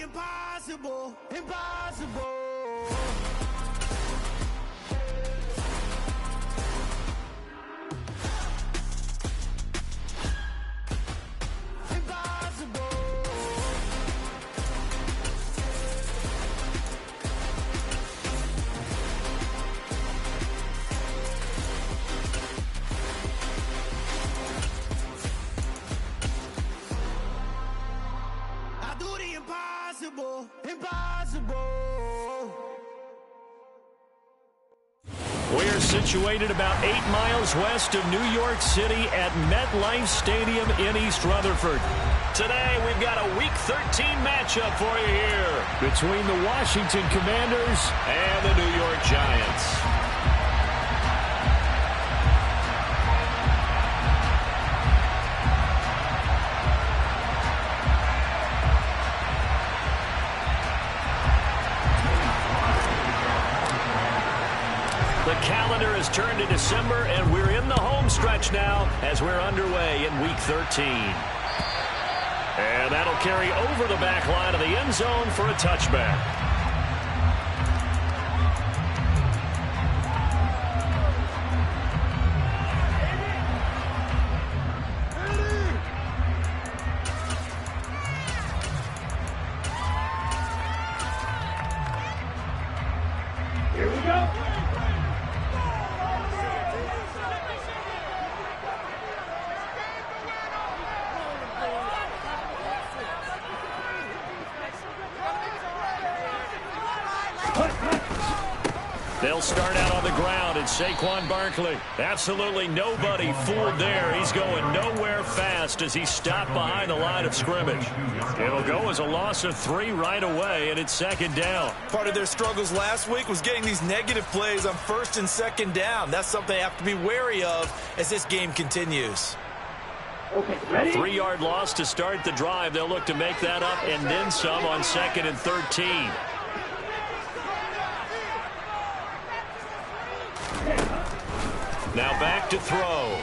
impossible, impossible. Impossible, impossible. We're situated about 8 miles west of New York City at MetLife Stadium in East Rutherford. Today, we've got a Week 13 matchup for you here between the Washington Commanders and the New York Giants. The calendar has turned to December, and we're in the home stretch now as we're underway in Week 13. And that'll carry over the back line of the end zone for a touchback. Here we go. They'll start out on the ground, and Saquon Barkley. Absolutely nobody fooled there. He's going nowhere fast as he's stopped behind the line of scrimmage. It'll go as a loss of 3 right away, and it's second down. Part of their struggles last week was getting these negative plays on first and second down. That's something they have to be wary of as this game continues. Okay, ready? A 3-yard loss to start the drive. They'll look to make that up and then some on 2nd and 13. Now back to throw.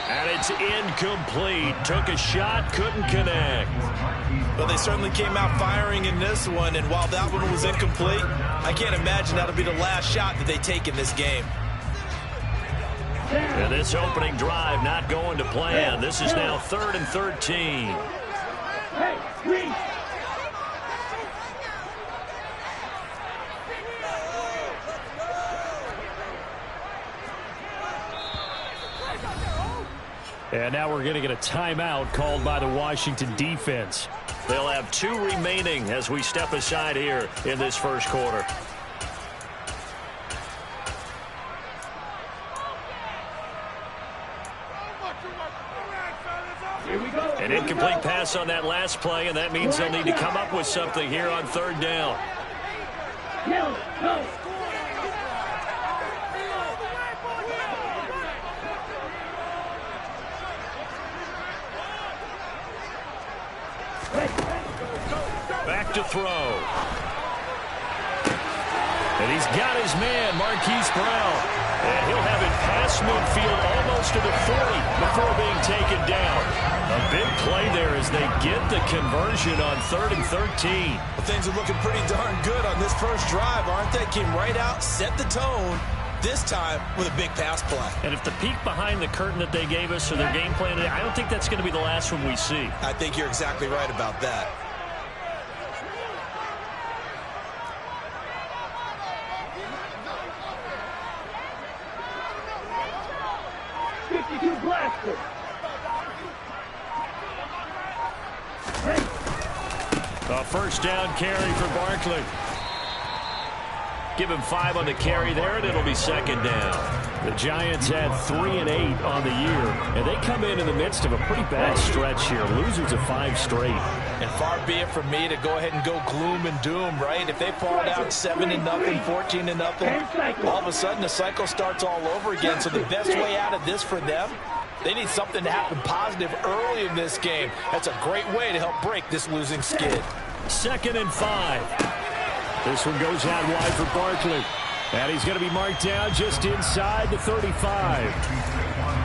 And it's incomplete. Took a shot, couldn't connect. Well, they certainly came out firing in this one, and while that one was incomplete, I can't imagine that'll be the last shot that they take in this game. And this opening drive not going to plan. This is now 3rd and 13. Hey, green. And now we're going to get a timeout called by the Washington defense. They'll have 2 remaining as we step aside here in this first quarter. Here we go. An incomplete pass on that last play, and that means they'll need to come up with something here on 3rd down. Go. Back to throw. And he's got his man, Marquise Brown. And he'll have it past midfield almost to the 40 before being taken down. A big play there as they get the conversion on 3rd and 13. Well, things are looking pretty darn good on this first drive, aren't they? Came right out, set the tone, this time with a big pass play. And if the peek behind the curtain that they gave us or their game plan today, I don't think that's going to be the last one we see. I think you're exactly right about that. Blaster. A first down carry for Barkley. Give him 5 on the carry there, and it'll be 2nd down. The Giants had 3 and 8 on the year, and they come in the midst of a pretty bad stretch here. Losers of 5 straight. And far be it from me to go ahead and go gloom and doom, right? If they fall down 7-0, 14-0, all of a sudden the cycle starts all over again. So the best way out of this for them, they need something to happen positive early in this game. That's a great way to help break this losing skid. 2nd and 5. This one goes out wide for Barkley. And he's going to be marked down just inside the 35.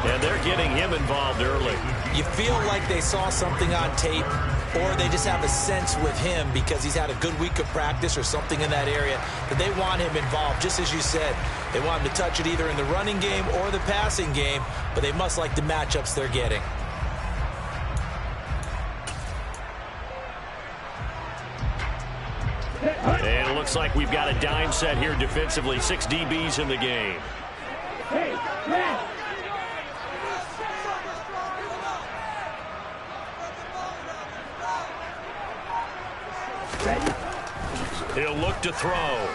And they're getting him involved early. You feel like they saw something on tape or they just have a sense with him because he's had a good week of practice or something in that area that they want him involved. Just as you said, they want him to touch it either in the running game or the passing game, but they must like the matchups they're getting. And it looks like we've got a dime set here defensively. 6 DBs in the game. Hey, man. He'll look to throw.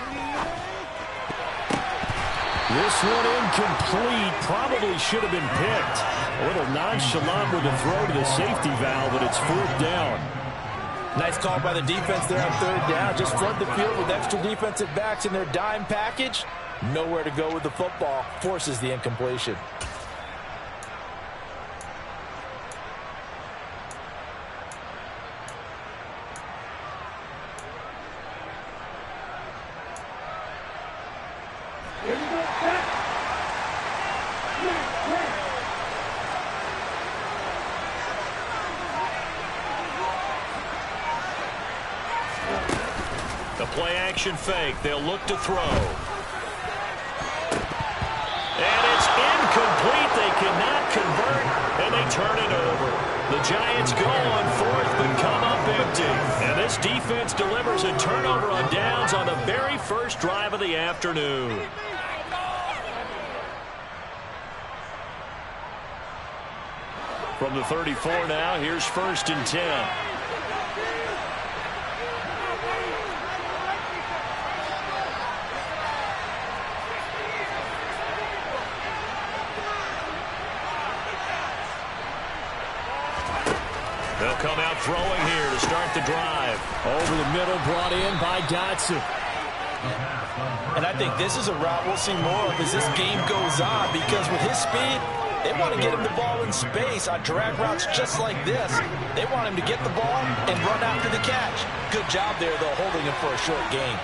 This one incomplete. Probably should have been picked. A little nonchalant with a throw to the safety valve, but it's 4th down. Nice call by the defense there on 3rd down. Just flood the field with extra defensive backs in their dime package. Nowhere to go with the football. Forces the incompletion. The play action fake. They'll look to throw. And it's incomplete. They cannot convert, and they turn it over. The Giants go on 4th but come up empty. And this defense delivers a turnover on downs on the very first drive of the afternoon. From the 34 now, here's 1st and 10. They'll come out throwing here to start the drive. Over the middle, brought in by Dotson. And I think this is a route we'll see more of as this game goes on, because with his speed, they want to get him the ball in space on drag routes just like this. They want him to get the ball and run after the catch. Good job there, though, holding him for a short gain.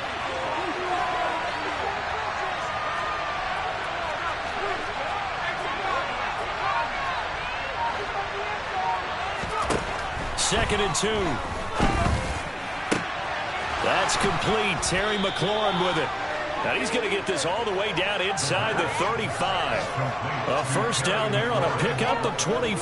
Second and 2. That's complete. Terry McLaurin with it. And he's going to get this all the way down inside the 35. A first down there on a pickup of 25.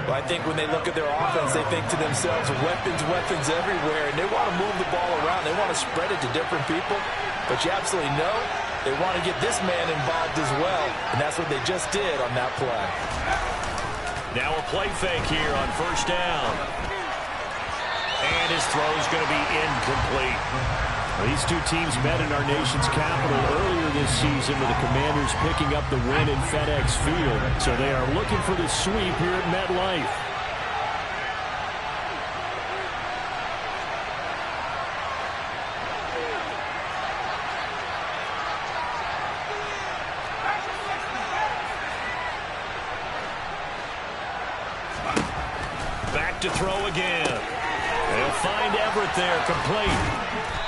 Well, I think when they look at their offense, they think to themselves, weapons, weapons everywhere, and they want to move the ball around. They want to spread it to different people. But you absolutely know they want to get this man involved as well, and that's what they just did on that play. Now a play fake here on first down. And his throw is going to be incomplete. These two teams met in our nation's capital earlier this season with the Commanders picking up the win in FedEx Field. So they are looking for the sweep here at MetLife. Back to throw again. They'll find Everett there, complete.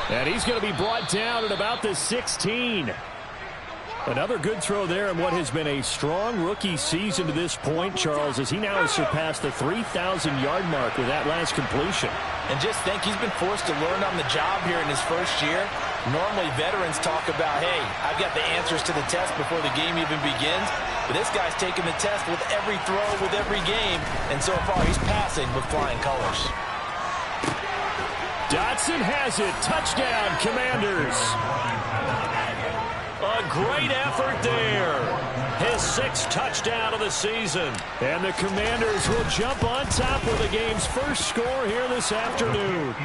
And he's going to be brought down at about the 16. Another good throw there in what has been a strong rookie season to this point, Charles, as he now has surpassed the 3,000-yard mark with that last completion. And just think, he's been forced to learn on the job here in his first year. Normally, veterans talk about, hey, I've got the answers to the test before the game even begins. But this guy's taking the test with every throw, with every game. And so far, he's passing with flying colors. Dotson has it. Touchdown, Commanders. A great effort there. His 6th touchdown of the season. And the Commanders will jump on top with the game's first score here this afternoon.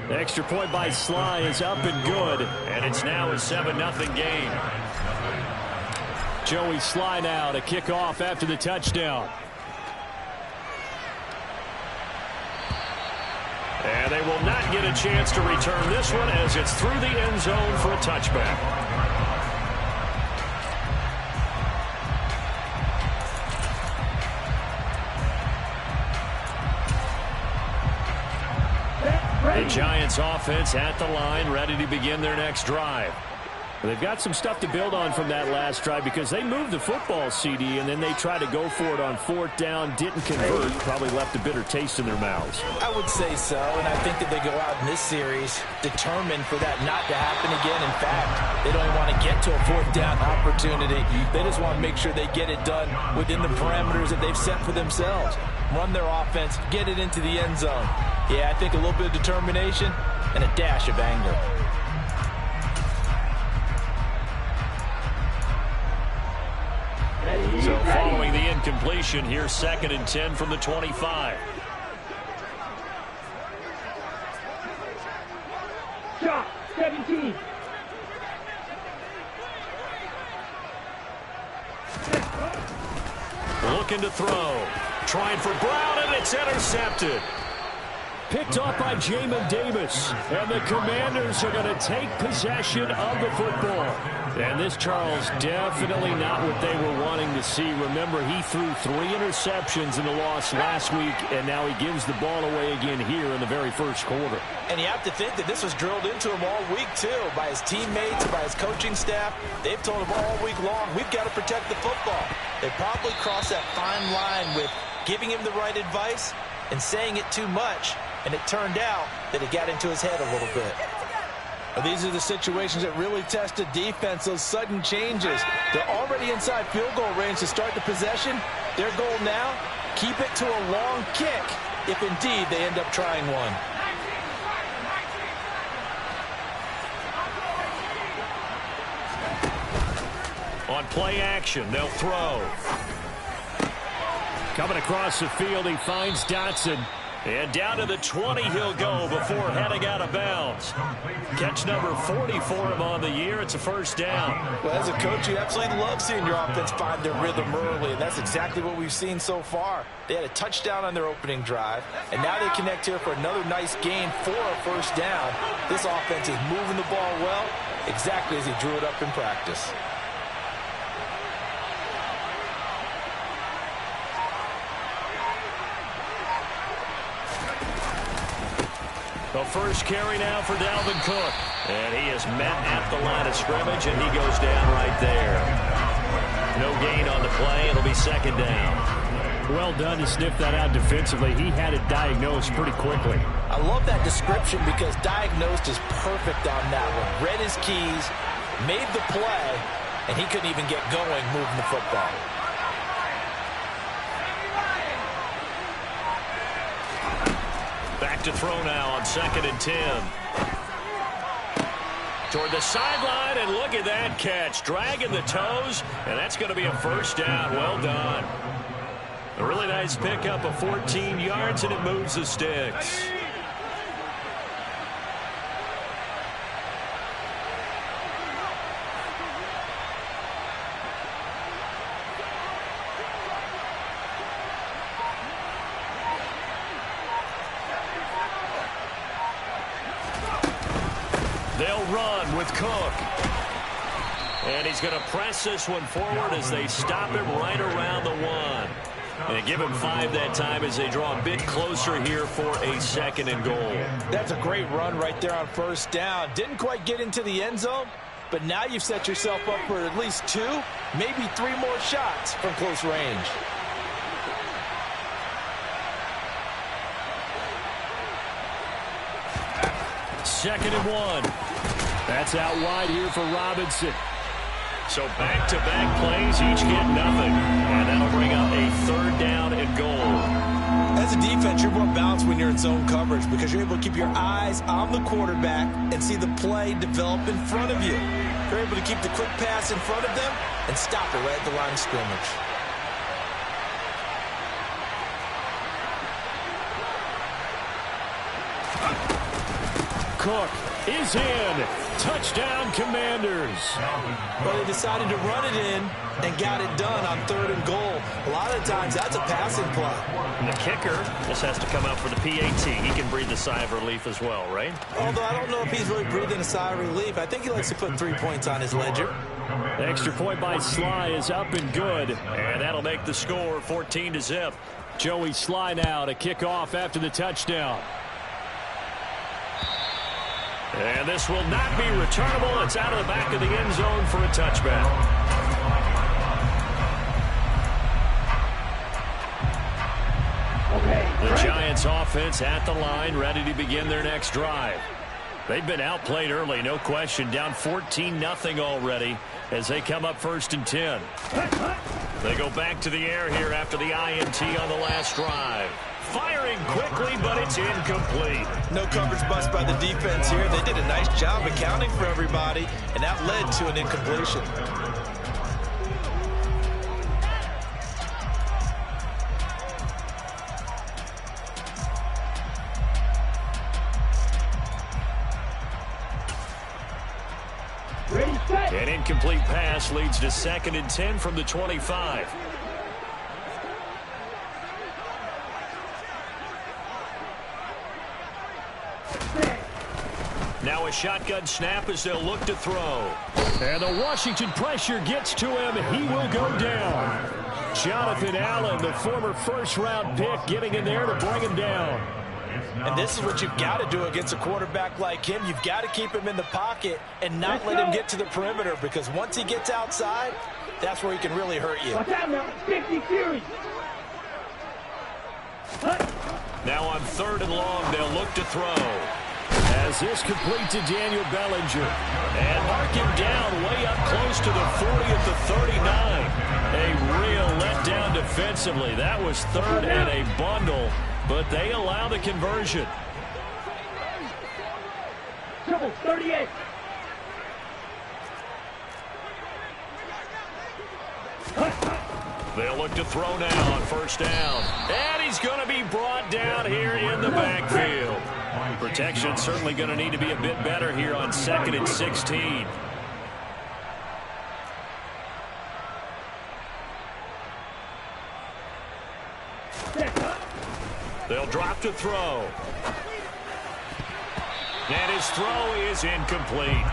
The extra point by Sly is up and good. And it's now a 7-0 game. Joey Sly now to kick off after the touchdown. And they will not get a chance to return this one as it's through the end zone for a touchback. The Giants offense at the line, ready to begin their next drive. They've got some stuff to build on from that last drive because they moved the football, CD, and then they tried to go for it on 4th down, didn't convert, probably left a bitter taste in their mouths. I would say so, and I think that they go out in this series determined for that not to happen again. In fact, they don't even want to get to a 4th down opportunity. They just want to make sure they get it done within the parameters that they've set for themselves. Run their offense, get it into the end zone. Yeah, I think a little bit of determination and a dash of anger. So following the incompletion, here's 2nd and 10 from the 25. Shot 17. Looking to throw. Trying for Brown, and it's intercepted. Picked off by Jamin Davis. And the Commanders are going to take possession of the football. And this, Charles, definitely not what they were wanting to see. Remember, he threw 3 interceptions in the loss last week, and now he gives the ball away again here in the very first quarter. And you have to think that this was drilled into him all week, too, by his teammates, by his coaching staff. They've told him all week long, we've got to protect the football. They probably crossed that fine line with giving him the right advice and saying it too much. And it turned out that it got into his head a little bit. These are the situations that really test a defense, those sudden changes. They're already inside field goal range to start the possession. Their goal now, keep it to a long kick if indeed they end up trying one. On play action, they'll throw. Coming across the field, he finds Dotson. And down to the 20 he'll go before heading out of bounds. Catch number 40 for him on the year. It's a first down. Well, as a coach, you absolutely love seeing your offense find their rhythm early, and that's exactly what we've seen so far. They had a touchdown on their opening drive, and now they connect here for another nice gain for a first down. This offense is moving the ball well, exactly as he drew it up in practice. The first carry now for Dalvin Cook. And he is met at the line of scrimmage, and he goes down right there. No gain on the play. It'll be 2nd down. Well done to sniff that out defensively. He had it diagnosed pretty quickly. I love that description because diagnosed is perfect on that one. Read his keys, made the play, and he couldn't even get going moving the football. Back to throw now on 2nd and 10. Toward the sideline, and look at that catch. Dragging the toes, and that's going to be a first down. Well done. A really nice pickup of 14 yards, and it moves the sticks. They'll run with Cook. And he's going to press this one forward as they stop him right around the 1. And they give him 5 that time as they draw a bit closer here for a 2nd and goal. That's a great run right there on first down. Didn't quite get into the end zone, but now you've set yourself up for at least 2, maybe 3 more shots from close range. Second and 1. That's out wide here for Robinson. So back-to-back plays, each get nothing. And that'll bring up a 3rd down and goal. As a defense, you're more balanced when you're in zone coverage because you're able to keep your eyes on the quarterback and see the play develop in front of you. You're able to keep the quick pass in front of them and stop it right at the line of scrimmage. Cook is in. Touchdown, Commanders. Well, they decided to run it in and got it done on 3rd and goal. A lot of times, that's a passing play. And the kicker just has to come out for the PAT. He can breathe a sigh of relief as well, right? Although I don't know if he's really breathing a sigh of relief. I think he likes to put 3 points on his ledger. The extra point by Sly is up and good. And that'll make the score 14-0. Joey Sly now to kick off after the touchdown. And this will not be returnable. It's out of the back of the end zone for a touchback. The Giants offense at the line, ready to begin their next drive. They've been outplayed early, no question. Down 14-0 already as they come up 1st and 10. They go back to the air here after the INT on the last drive. Firing quickly, but it's incomplete. No coverage bust by the defense here. They did a nice job accounting for everybody, and that led to an incompletion. An incomplete pass leads to 2nd and 10 from the 25. Now a shotgun snap as they'll look to throw. And the Washington pressure gets to him. He will go down. Jonathan Allen, the former first-round pick, getting in there to bring him down. And this is what you've got to do against a quarterback like him. You've got to keep him in the pocket and not let him get to the perimeter, because once he gets outside, that's where he can really hurt you. Now on 3rd and long, they'll look to throw. As this complete to Daniel Bellinger. And mark him down way up close to the 40 at the 39. A real letdown defensively. That was 3rd and a bundle, but they allow the conversion. 38. They'll look to throw now on 1st down. And he's going to be brought down here in the backfield. Protection certainly going to need to be a bit better here on 2nd and 16. They'll drop to throw. And his throw is incomplete.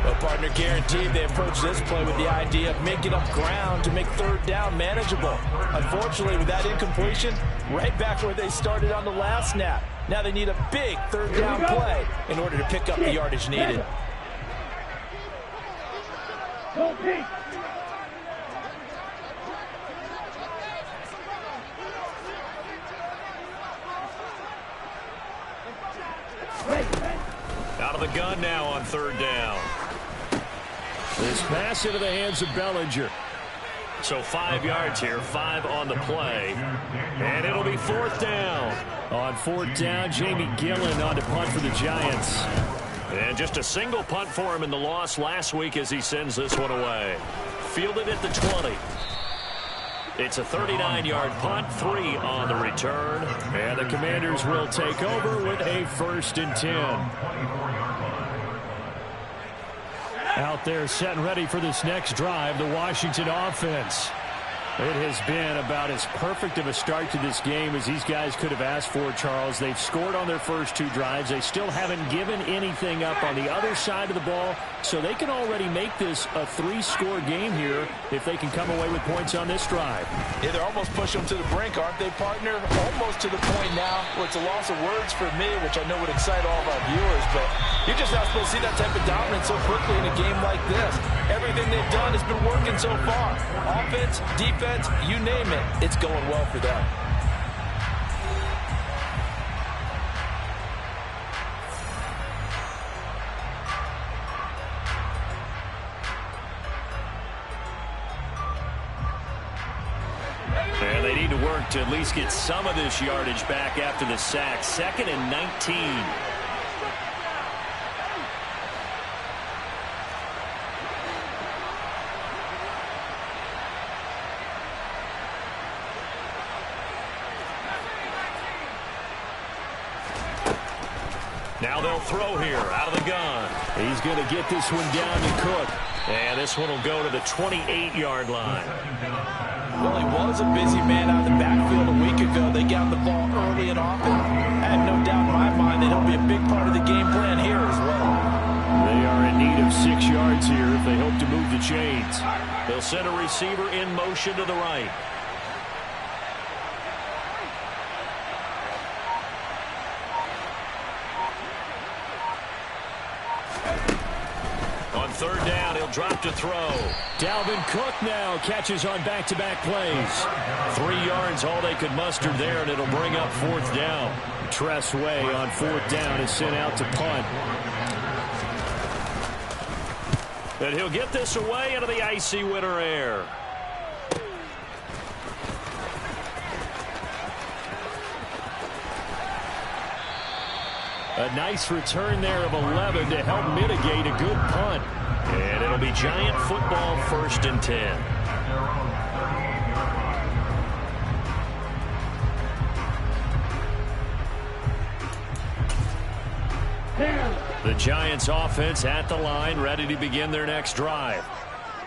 Well, partner, guaranteed they approach this play with the idea of making up ground to make 3rd down manageable. Unfortunately, with that incompletion, right back where they started on the last snap. Now they need a big 3rd down play in order to pick up the yardage needed. Out of the gun now on 3rd down. This pass into the hands of Bellinger. So 5 yards here, 5 on the play. And it'll be 4th down. On 4th down, Jamie Gillen on to punt for the Giants. And just a single punt for him in the loss last week as he sends this one away. Fielded at the 20. It's a 39-yard punt, 3 on the return. And the Commanders will take over with a 1st and 10. Out there set and ready for this next drive, the Washington offense. It has been about as perfect of a start to this game as these guys could have asked for, Charles. They've scored on their first 2 drives. They still haven't given anything up on the other side of the ball, so they can already make this a 3-score game here if they can come away with points on this drive. Yeah, they're almost pushing them to the brink, aren't they, partner? Almost to the point now where it's a loss of words for me, which I know would excite all of our viewers, but you're just not supposed to see that type of dominance so quickly in a game like this. Everything they've done has been working so far. Offense, defense, you name it, it's going well for them. And they need to work to at least get some of this yardage back after the sack. 2nd and 19. Now they'll throw here out of the gun. He's going to get this one down to Cook. And this one will go to the 28-yard line. Well, he was a busy man out of the backfield a week ago. They got the ball early and often. I have no doubt in my mind that he'll be a big part of the game plan here as well. They are in need of 6 yards here if they hope to move the chains. They'll send a receiver in motion to the right. third down. He'll drop to throw. Dalvin Cook now catches on back-to-back plays. 3 yards, all they could muster there, and it'll bring up fourth down. Tress Way on fourth down is sent out to punt. And he'll get this away into the icy winter air. A nice return there of 11 to help mitigate a good punt. And it'll be Giant football, 1st and 10. The Giants offense at the line, ready to begin their next drive.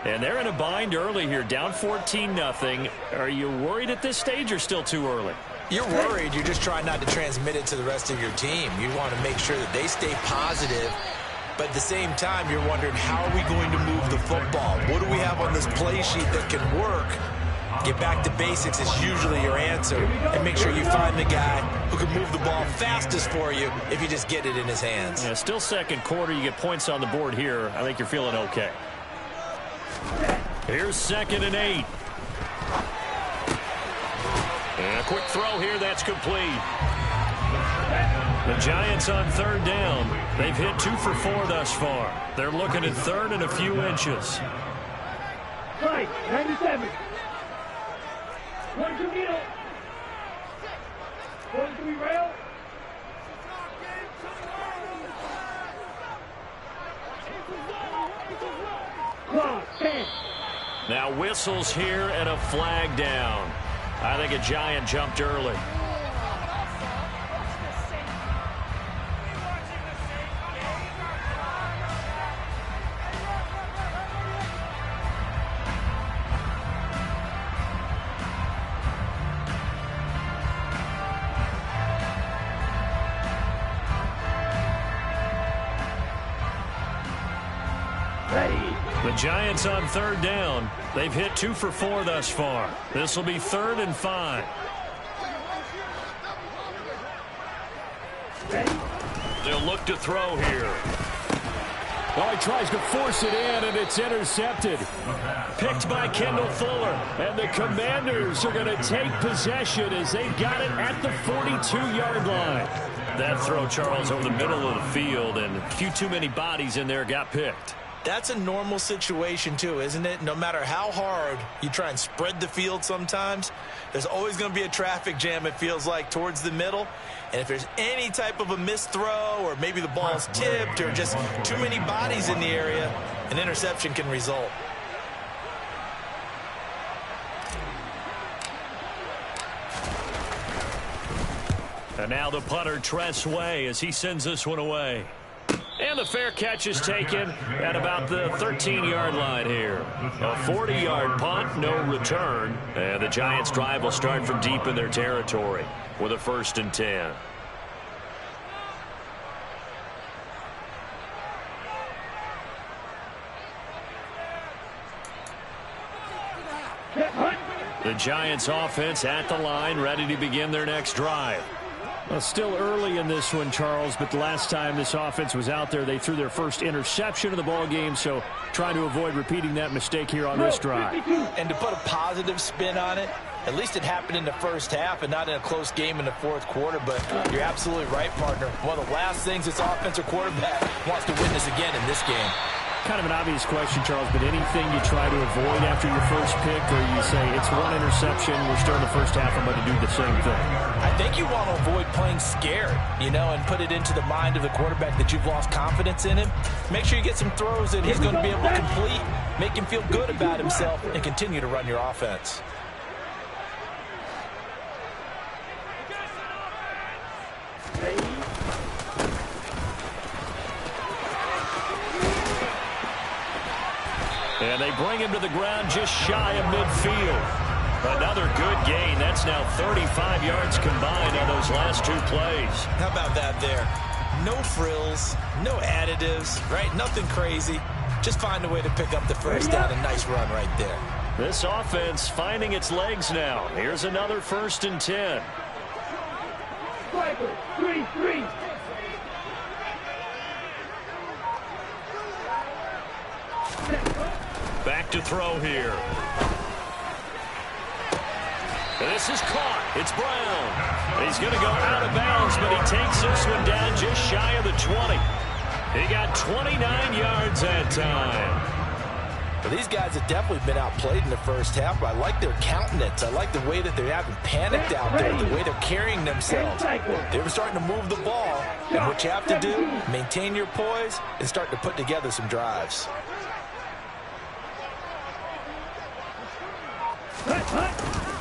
And they're in a bind early here, down 14-0. Are you worried at this stage or still too early? You're worried. You're just trying not to transmit it to the rest of your team. You want to make sure that they stay positive. But at the same time, you're wondering, how are we going to move the football? What do we have on this play sheet that can work? Get back to basics is usually your answer. And make sure you find the guy who can move the ball fastest for you if you just get it in his hands. Yeah, still second quarter. You get points on the board here. I think you're feeling okay. Here's 2nd and 8. And a quick throw here. That's complete. The Giants on 3rd down. They've hit 2 for 4 thus far. They're looking at 3rd and a few inches. Right, 97. 1-2 needle. 1-3 rail. Clock, 10. Now whistles here and a flag down. I think a Giant jumped early. The Giants on 3rd down. They've hit 2 for 4 thus far. This will be 3rd and 5. They'll look to throw here. Oh, he tries to force it in, and it's intercepted. Picked by Kendall Fuller. And the Commanders are going to take possession as they've got it at the 42-yard line. That throw, Charles, over the middle of the field, and a few too many bodies in there got picked. That's a normal situation too, isn't it? No matter how hard you try and spread the field sometimes, there's always going to be a traffic jam, it feels like, towards the middle. And if there's any type of a missed throw, or maybe the ball's tipped, or just too many bodies in the area, an interception can result. And now the punter, Tress Way, as he sends this one away. And the fair catch is taken at about the 13-yard line here. A 40-yard punt, no return. And the Giants' drive will start from deep in their territory with a 1st and 10. The Giants' offense at the line, ready to begin their next drive. Well, still early in this one, Charles, but the last time this offense was out there, they threw their first interception of the ball game, so trying to avoid repeating that mistake here on this drive. And to put a positive spin on it, at least it happened in the first half and not in a close game in the 4th quarter, but you're absolutely right, partner. One of the last things this offensive quarterback wants to witness again in this game. Kind of an obvious question, Charles, but anything you try to avoid after your first pick, or you say it's one interception, we're still in the first half, I'm going to do the same thing? I think you want to avoid playing scared, and put it into the mind of the quarterback that you've lost confidence in him. Make sure you get some throws that he's going to be able to complete, make him feel good about himself, and continue to run your offense. And they bring him to the ground just shy of midfield. Another good gain. That's now 35 yards combined on those last 2 plays. How about that there? No frills, no additives, right? Nothing crazy. Just find a way to pick up the first down. A nice run right there. This offense finding its legs now. Here's another 1st and 10. 3-3. Back to throw here. This is caught. It's Brown. He's going to go out of bounds, but he takes this one down just shy of the 20. He got 29 yards that time. Well, these guys have definitely been outplayed in the first half, but I like their countenance. I like the way that they haven't panicked out there, the way they're carrying themselves. They were starting to move the ball, and what you have to do, maintain your poise and start to put together some drives.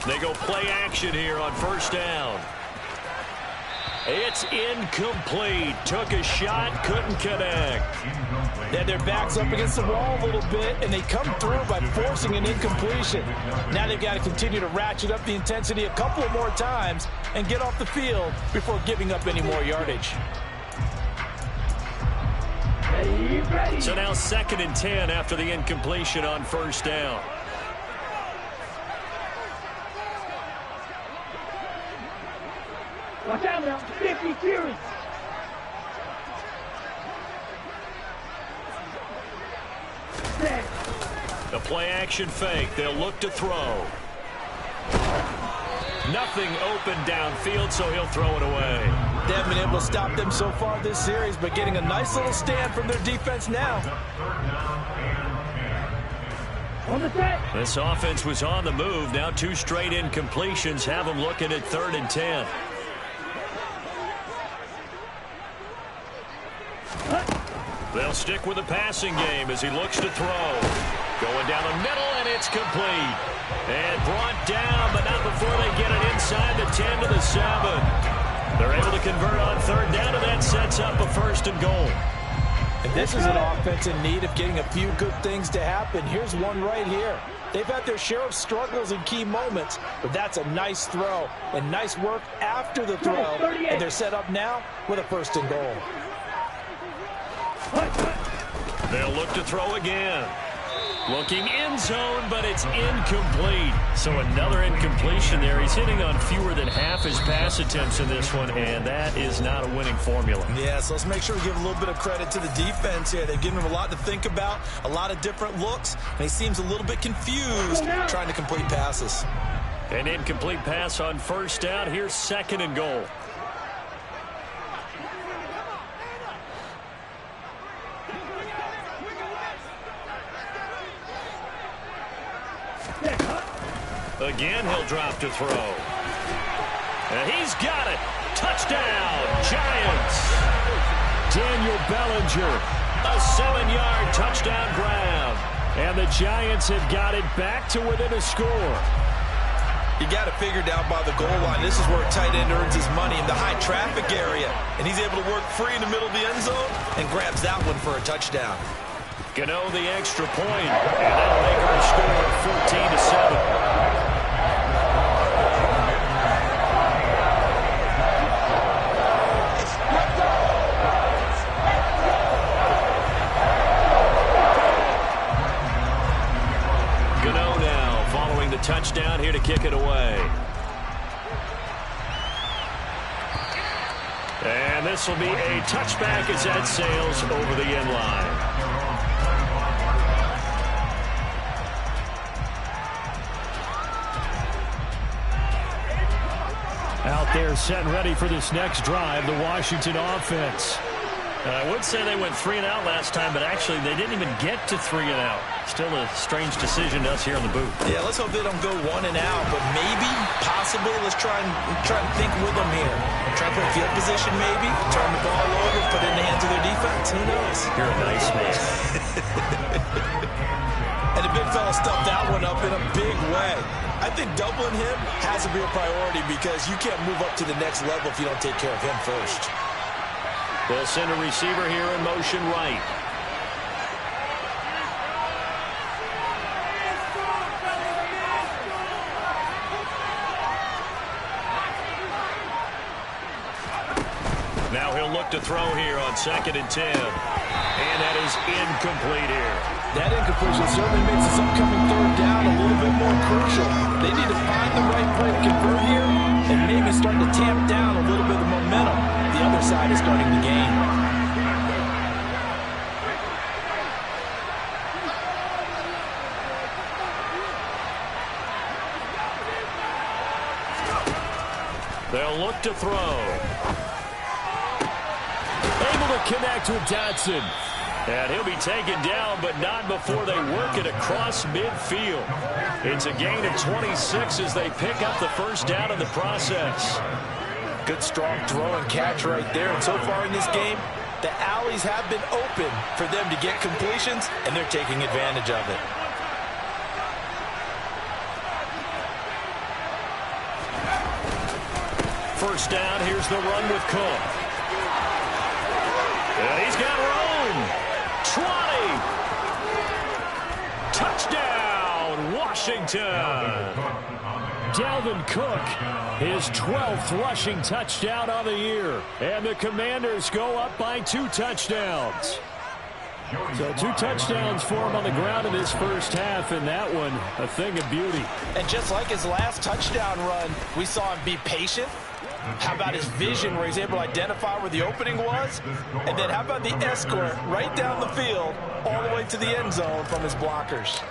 They go play action here on first down. It's incomplete. Took a shot, couldn't connect. They had their backs up against the wall a little bit, and they come through by forcing an incompletion. Now they've got to continue to ratchet up the intensity a couple of more times and get off the field before giving up any more yardage. So now 2nd and 10 after the incompletion on first down. Watch out now. 50 series. The play-action fake. They'll look to throw. Nothing open downfield, so he'll throw it away. They haven't been able to stop them so far this series, but getting a nice little stand from their defense now. On the set. This offense was on the move. Now 2 straight incompletions have them looking at 3rd and 10. They'll stick with the passing game as he looks to throw. Going down the middle, and it's complete. And brought down, but not before they get it inside the 10 to the 7. They're able to convert on 3rd down, and that sets up a 1st and goal. And this is an offense in need of getting a few good things to happen. Here's one right here. They've had their share of struggles in key moments, but that's a nice throw and nice work after the throw. And they're set up now with a 1st and goal. They'll look to throw again. Looking end zone, but it's incomplete. So another incompletion there. He's hitting on fewer than half his pass attempts in this one, and that is not a winning formula. Yeah, so let's make sure we give a little bit of credit to the defense here. They've given him a lot to think about, a lot of different looks, and he seems a little bit confused trying to complete passes. An incomplete pass on 1st down. Here's 2nd and goal. Again, he'll drop to throw. And he's got it. Touchdown, Giants. Daniel Bellinger, a 7-yard touchdown grab. And the Giants have got it back to within a score. You got it figured out by the goal line. This is where a tight end earns his money in the high traffic area. And he's able to work free in the middle of the end zone and grabs that one for a touchdown. Gano the extra point, and that'll make our score 14-7. Gano now following the touchdown here to kick it away. And this will be a touchback as that sails over the end line. Out there set and ready for this next drive, the Washington offense. I would say they went 3 and out last time, but actually they didn't even get to 3 and out. Still a strange decision to us here in the booth. Yeah, let's hope they don't go 1 and out, but maybe, possibly, let's try and think with them here. Try to play field position maybe, turn the ball over, put it in the hands of their defense. Who knows? You're a nice man. And the big fella stuffed that one up in a big way. I think doubling him has to be a priority because you can't move up to the next level if you don't take care of him first. They'll send a receiver here in motion right. Now he'll look to throw here on 2nd and 10. And that is incomplete here. That incompletion certainly makes this upcoming 3rd down a little bit more crucial. They need to find the right play to convert here and maybe start to tamp down a little bit of momentum. The other side is starting to gain. look to throw. Able to connect with Dotson. And he'll be taken down, but not before they work it across midfield. It's a gain of 26 as they pick up the first down in the process. Good, strong throw and catch right there. And so far in this game, the alleys have been open for them to get completions, and they're taking advantage of it. First down, here's the run with Cook. And he's got room. 20. Touchdown, Washington. Dalvin Cook, his 12th rushing touchdown on the year. And the Commanders go up by 2 touchdowns. So 2 touchdowns for him on the ground in this first half, and that one a thing of beauty. And just like his last touchdown run, we saw him be patient. How about his vision where he's able to identify where the opening was? And then how about the escort right down the field all the way to the end zone from his blockers?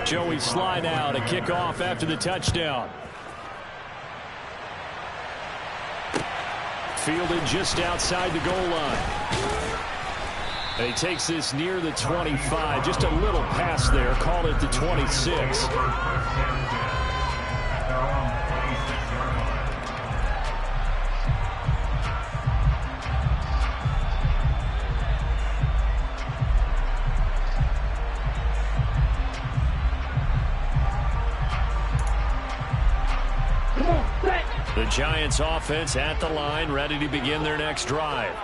Joey Sly now to kick off after the touchdown. Fielded just outside the goal line. And he takes this near the 25. Just a little pass there. Called it the 26. The Giants offense at the line, ready to begin their next drive.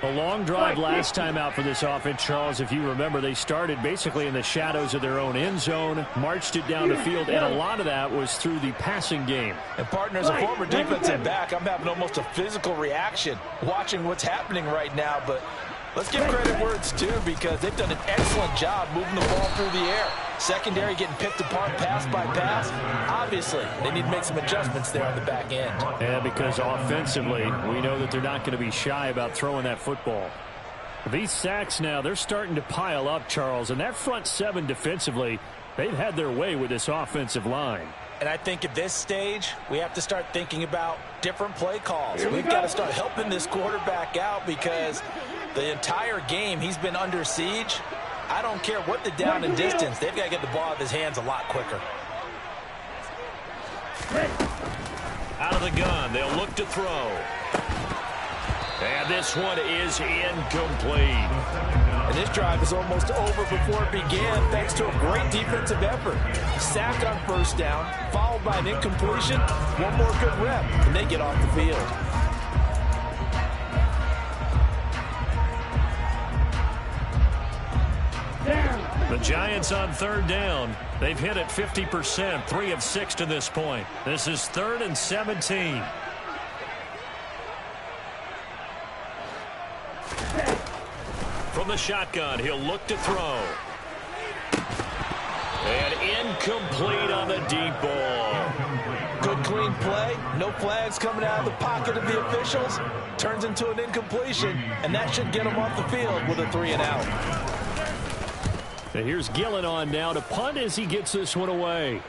A long drive last time out for this offense, Charles. If you remember, they started basically in the shadows of their own end zone, marched it down the field, and a lot of that was through the passing game. And partner, as a former defensive back, I'm having almost a physical reaction watching what's happening right now. But let's give credit where it's due, because they've done an excellent job moving the ball through the air. Secondary getting picked apart pass by pass. Obviously, they need to make some adjustments there on the back end. Yeah, because offensively, we know that they're not going to be shy about throwing that football. These sacks now, they're starting to pile up, Charles. And that front 7 defensively, they've had their way with this offensive line. And I think at this stage, we have to start thinking about different play calls. We've got to start helping this quarterback out, because the entire game he's been under siege. I don't care what the down and distance. They've got to get the ball out of his hands a lot quicker. Out of the gun, they'll look to throw. And this one is incomplete. And this drive is almost over before it began, thanks to a great defensive effort. Sack on first down, followed by an incompletion. One more good rep, and they get off the field. The Giants on third down. They've hit it 50%, 3 of 6 to this point. This is 3rd and 17. From the shotgun, he'll look to throw. And incomplete on the deep ball. Good clean play. No flags coming out of the pocket of the officials. Turns into an incompletion, and that should get him off the field with a 3-and-out. And here's Gillen on now to punt as he gets this one away.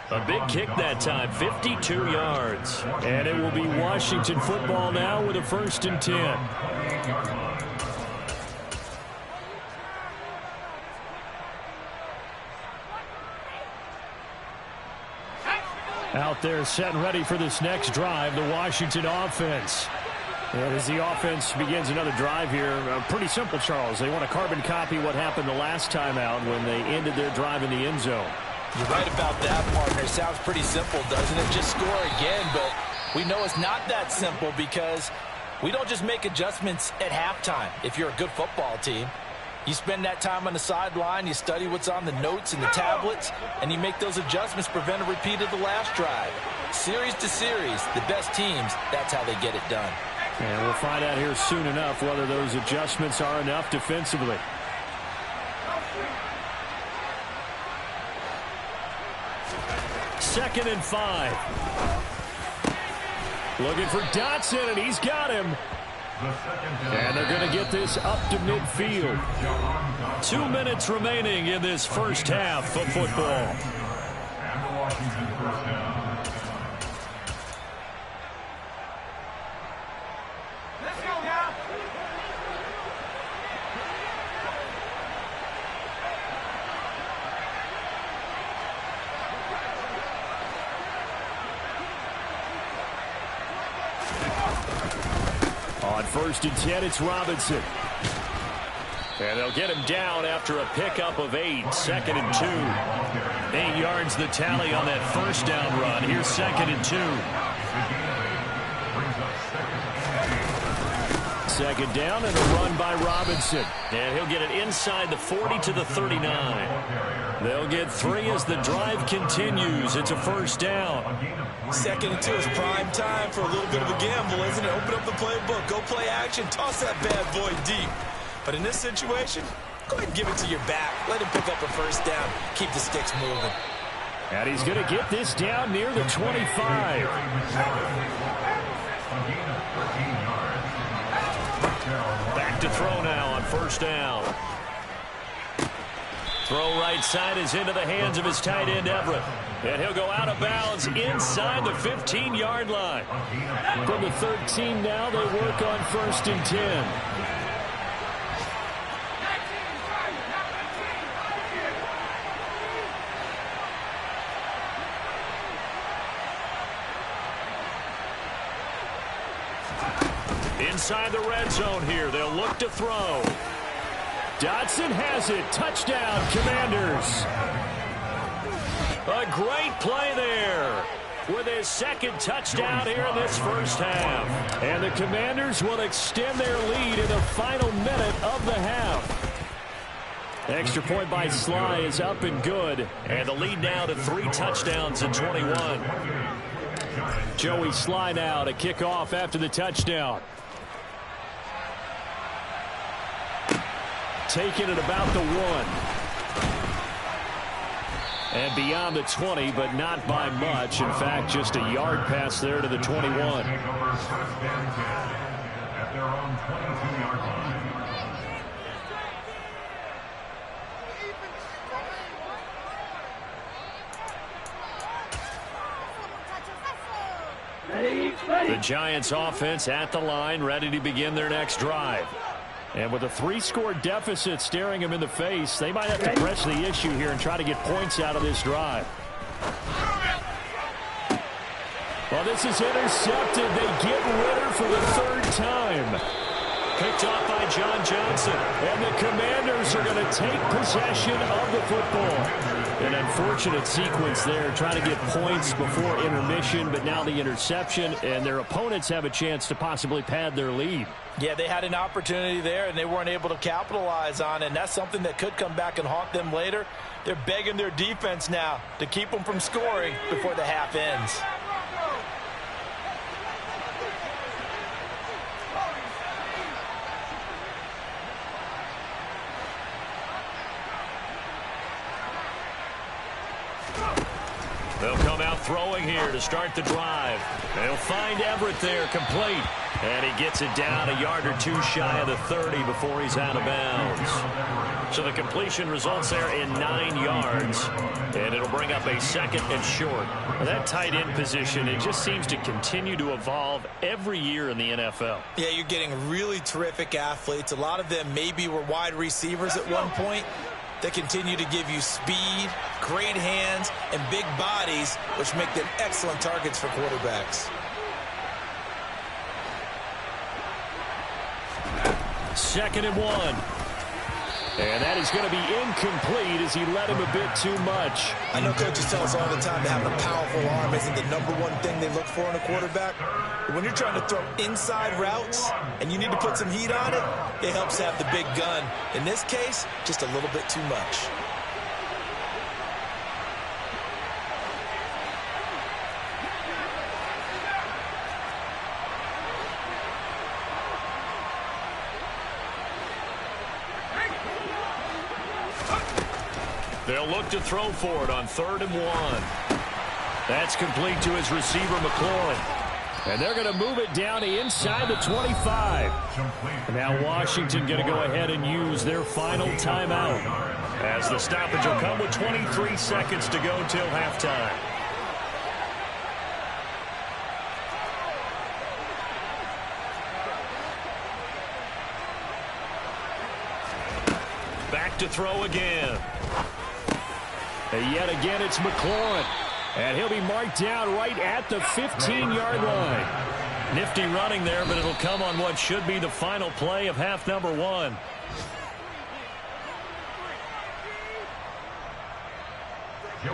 A big kick that time, 52 yards. And it will be Washington football now with a 1st and 10. Out there set and ready for this next drive, the Washington offense. And as the offense begins another drive here, pretty simple, Charles. They want to carbon copy what happened the last time out when they ended their drive in the end zone. You're right about that, partner. Sounds pretty simple, doesn't it? Just score again, but we know it's not that simple, because we don't just make adjustments at halftime if you're a good football team. You spend that time on the sideline, you study what's on the notes and the tablets, and you make those adjustments, prevent a repeat of the last drive. Series to series, the best teams, that's how they get it done. And we'll find out here soon enough whether those adjustments are enough defensively. Second and 5. Looking for Dotson, and he's got him. And they're going to get this up to midfield. 2 minutes remaining in this first half of football. On 1st and 10, it's Robinson. And they'll get him down after a pickup of 8. 2nd and 2. 8 yards the tally on that first down run. Here's 2nd and 2. 2nd down and a run by Robinson. And he'll get it inside the 40 to the 39. They'll get 3 as the drive continues. It's a first down. 2nd and 2 is prime time for a little bit of a gamble, isn't it? Open up the playbook, go play action, toss that bad boy deep. But in this situation, go ahead and give it to your back. Let him pick up a first down. Keep the sticks moving. And he's going to get this down near the 25. Back to throw now on first down. Throw right side is into the hands of his tight end, Everett. And he'll go out of bounds inside the 15-yard line. From the 13 now, they work on 1st and 10. Inside the red zone here, they'll look to throw. Dotson has it. Touchdown, Commanders. A great play there with his 2nd touchdown here in this first half. And the Commanders will extend their lead in the final minute of the half. Extra point by Sly is up and good. And the lead now to 3 touchdowns in 21. Joey Sly now to kick off after the touchdown. Taking it about the 1. And beyond the 20, but not by much. In fact, just a yard pass there to the 21. The Giants offense at the line, ready to begin their next drive. And with a 3-score deficit staring them in the face, they might have to press the issue here and try to get points out of this drive. Well, this is intercepted. They get Ritter for the 3rd time. Picked off by John Johnson. And the Commanders are going to take possession of the football. An unfortunate sequence there, trying to get points before intermission, but now the interception, and their opponents have a chance to possibly pad their lead. Yeah, they had an opportunity there, and they weren't able to capitalize on it, and that's something that could come back and haunt them later. They're begging their defense now to keep them from scoring before the half ends. They'll come out throwing here to start the drive. They'll find Everett there, complete. And he gets it down a yard or 2 shy of the 30 before he's out of bounds. So the completion results there in 9 yards. And it'll bring up a 2nd and short. That tight end position, it just seems to continue to evolve every year in the NFL. Yeah, you're getting really terrific athletes. A lot of them maybe were wide receivers at one point. They continue to give you speed, great hands, and big bodies, which make them excellent targets for quarterbacks. 2nd and 1. And that is going to be incomplete as he led him a bit too much. I know coaches tell us all the time that having a powerful arm isn't the #1 thing they look for in a quarterback. But when you're trying to throw inside routes and you need to put some heat on it, it helps have the big gun. In this case, just a little bit too much. They'll look to throw for it on 3rd and 1. That's complete to his receiver, McLaurin. And they're going to move it down inside the 25. And now Washington going to go ahead and use their final timeout, as the stoppage will come with 23 seconds to go till halftime. Back to throw again. And yet again, it's McLaurin. And he'll be marked down right at the 15-yard line. Nifty running there, but it'll come on what should be the final play of half number one.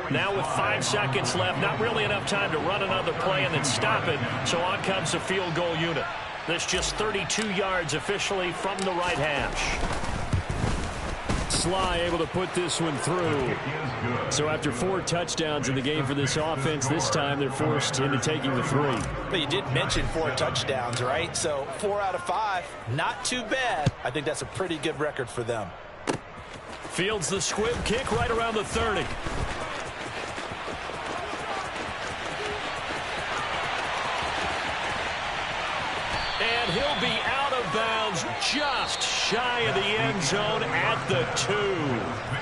Now with 5 seconds left, not really enough time to run another play and then stop it, so on comes the field goal unit. This just 32 yards officially from the right hash. Sly able to put this one through. So after 4 touchdowns in the game for this offense, this time they're forced into taking the 3. But you did mention 4 touchdowns, right? So 4 out of 5, not too bad. I think that's a pretty good record for them. Fields the squib kick right around the 30. And he'll be out of bounds just shy of the end zone at the 2.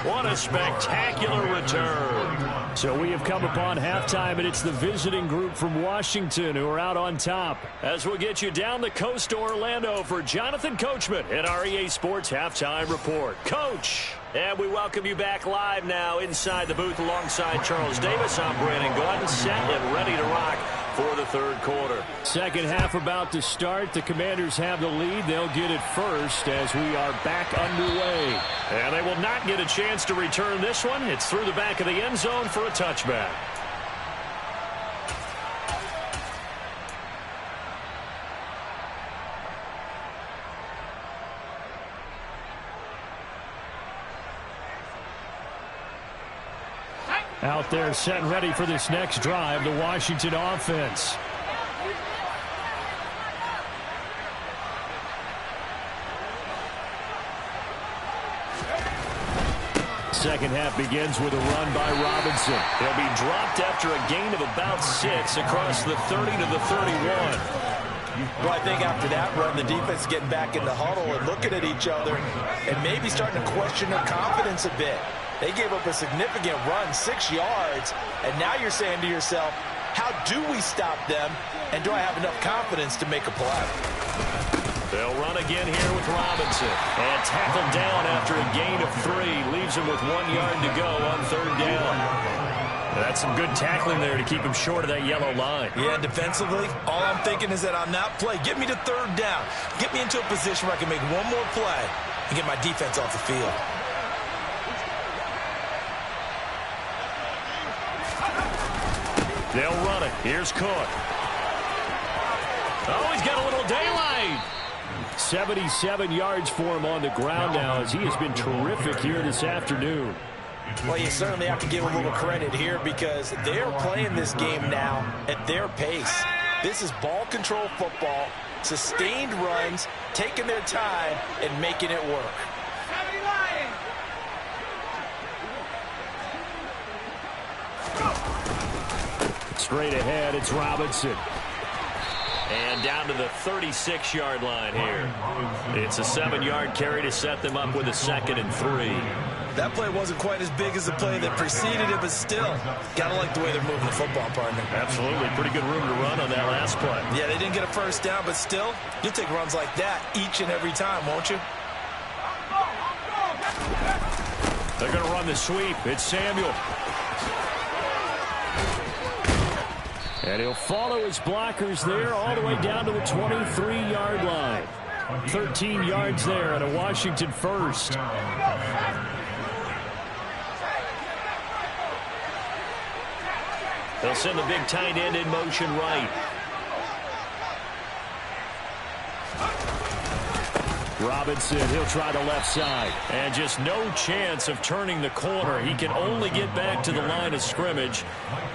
What a spectacular return. So we have come upon halftime, and it's the visiting group from Washington who are out on top. As we'll get you down the coast to Orlando for Jonathan Coachman at our EA Sports Halftime Report. Coach! And we welcome you back live now inside the booth alongside Charles Davis. I'm Brandon Gordon, set and ready to rock for the third quarter. Second half about to start. The Commanders have the lead. They'll get it first as we are back underway. And they will not get a chance to return this one. It's through the back of the end zone for a touchback. Out there set and ready for this next drive, the Washington offense. Second half begins with a run by Robinson. He'll be dropped after a gain of about 6 across the 30 to the 31. Well, I think after that run, the defense is getting back in the huddle and looking at each other and maybe starting to question their confidence a bit. They gave up a significant run, 6 yards, and now you're saying to yourself, how do we stop them, and do I have enough confidence to make a play? They'll run again here with Robinson. And tackled down after a gain of 3. Leaves him with 1 yard to go on third down. That's some good tackling there to keep him short of that yellow line. Yeah, defensively, all I'm thinking is that on that play, get me to third down. Get me into a position where I can make one more play and get my defense off the field. They'll run it. Here's Cook. Oh, he's got a little daylight. 77 yards for him on the ground now as he has been terrific here this afternoon. Well, you certainly have to give a little credit here because they're playing this game now at their pace. This is ball control football, sustained runs, taking their time, and making it work. Straight ahead, it's Robinson. And down to the 36-yard line here. It's a 7-yard carry to set them up with a 2nd and 3. That play wasn't quite as big as the play that preceded it, but still, gotta like the way they're moving the football, partner. Absolutely. Pretty good room to run on that last play. Yeah, they didn't get a first down, but still, you'll take runs like that each and every time, won't you? They're going to run the sweep. It's Samuel. And he'll follow his blockers there all the way down to the 23-yard line. 13 yards there and a Washington first. They'll send the big tight end in motion right. Robinson, he'll try the left side. And just no chance of turning the corner. He can only get back to the line of scrimmage.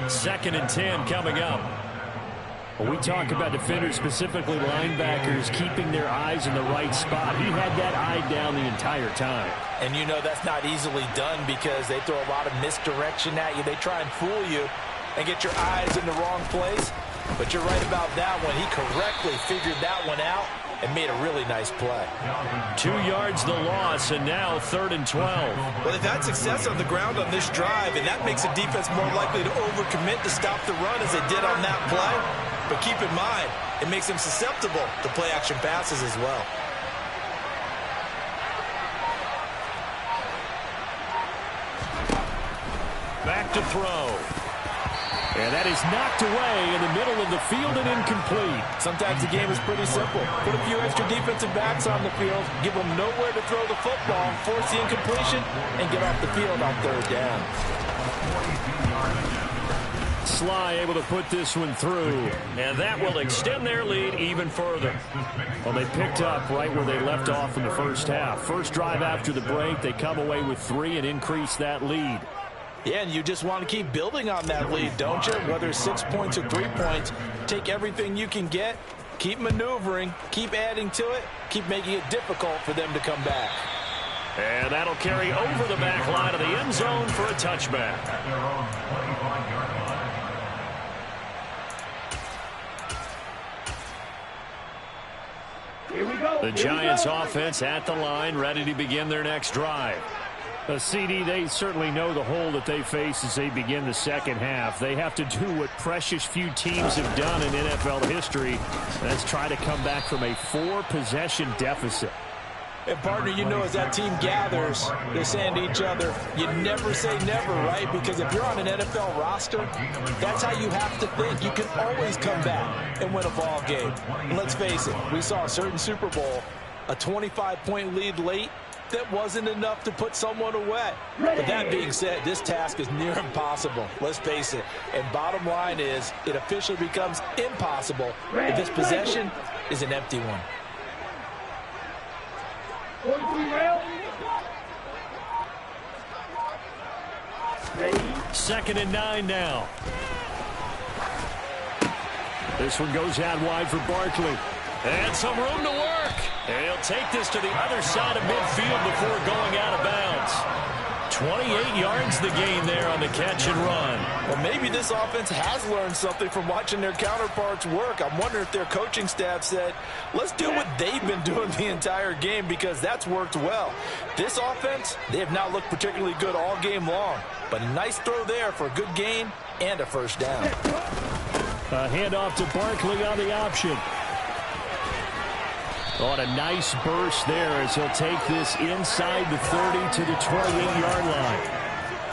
2nd and 10 coming up. When we talk about defenders, specifically linebackers, keeping their eyes in the right spot. He had that eye down the entire time. And you know that's not easily done because they throw a lot of misdirection at you. They try and fool you and get your eyes in the wrong place. But you're right about that one. He correctly figured that one out and made a really nice play. 2 yards the loss, and now 3rd and 12. Well, they've had success on the ground on this drive, and that makes the defense more likely to overcommit to stop the run as they did on that play. But keep in mind, it makes them susceptible to play-action passes as well. Back to throw. And that is knocked away in the middle of the field and incomplete. Sometimes the game is pretty simple. Put a few extra defensive backs on the field, give them nowhere to throw the football, force the incompletion, and get off the field on 3rd down. Sly able to put this one through, and that will extend their lead even further. Well, they picked up right where they left off in the first half. First drive after the break, they come away with 3 and increase that lead. Yeah, and you just want to keep building on that lead, don't you? Whether it's 6 points or 3 points, take everything you can get, keep maneuvering, keep adding to it, keep making it difficult for them to come back. And that'll carry over the back line of the end zone for a touchback. Here we go. The Giants offense at the line, ready to begin their next drive. CD, they certainly know the hole that they face as they begin the second half. They have to do what precious few teams have done in NFL history. That's try to come back from a 4-possession deficit. And, partner, you know, as that team gathers, they're saying to each other, you never say never, right? Because if you're on an NFL roster, that's how you have to think. You can always come back and win a ball game. And let's face it, we saw a certain Super Bowl, a 25-point lead late, that wasn't enough to put someone away. But that being said, this task is near impossible. Let's face it. And bottom line is, it officially becomes impossible if this possession is an empty one. 43 rail. Ready. 2nd and 9 now. This one goes out wide for Barkley. And some room to work. And he'll take this to the other side of midfield before going out of bounds. 28 yards the gain there on the catch and run. Well, maybe this offense has learned something from watching their counterparts work. I'm wondering if their coaching staff said, let's do what they've been doing the entire game, because that's worked well. This offense, they have not looked particularly good all game long. But a nice throw there for a good gain and a 1st down. A handoff to Barkley on the option. On a nice burst there as he'll take this inside the 30 to the 28-yard line.